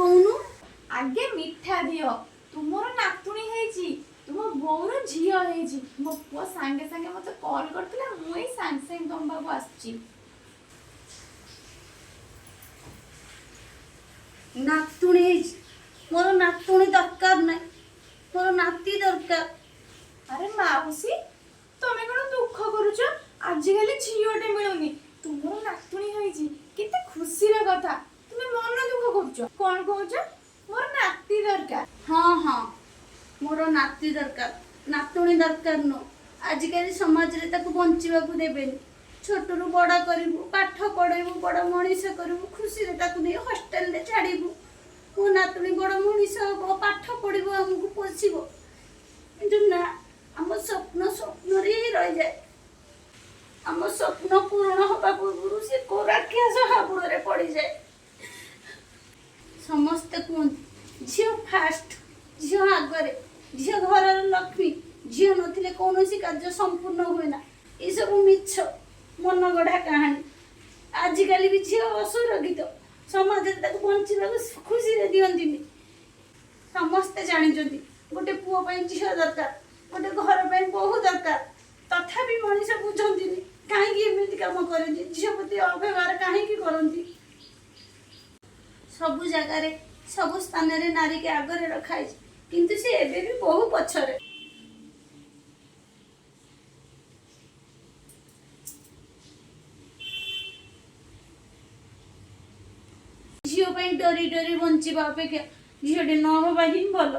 कौनु आगे मिठा दियो तुमर नातुणी हेजी तुम बोर झियो हेजी मो पुआ सांगे सांगे मते कॉल करथिला मुई सांगे सांगे तुम बाबू आछी नातुणी मोर नातुणी दरकार नहीं मोर नाती दरकार। अरे माउसी तमे कोन दुख करूछ आजिकाली झियोटे मिलुनी तुमर नातुणी हेजी केते खुशी रे कथा तुमे मन दुख करूछ कोन कहूछ मोर नाती दरकार। हाँ हाँ मोर नाती दरकार नातुणी दरकार नो आजिकल समाज रे ताको बंचिबाकू देबेनी छोटरू बड़ा करिवु पाठ पढ़ेबु बड़ा मनीष करिवु खुशी रे ताको नै हॉस्टल रे छाड़िबु मो नातुणी बड़ा मनीष हबो पाठ पढ़िबो हमकु पोसिबो किंतु ना हम स्वप्न स्वप्न रे रह जाए हम स्वप्न पूर्ण होबा पूर्व से को राक्षस हाबुड़ रे पड़ी जाए। समस्त कहते झील फास्ट झील आगे झील घर लक्ष्मी झील नथिले कौनसी कार्य संपूर्ण हुए ना ये सब मिछ मन गढ़ा कहानी आजिकल भी झील असुरक्षित समाज बंचा खुशी रे दिखती समस्ते जानते गोटे पुओ झील दरकार गोटे घर पर बहु दरकार तथापि मनीष बुझती कहीं एमती कम करती झील प्रति अव्यवहार कहीं करती सबु जगार सबु स्थान रे नारी के आगे रखाई किंतु से एबे भी बहु पछरे झील डरी डरी बंचिबा अपेक्षा झील न हवा ही भल।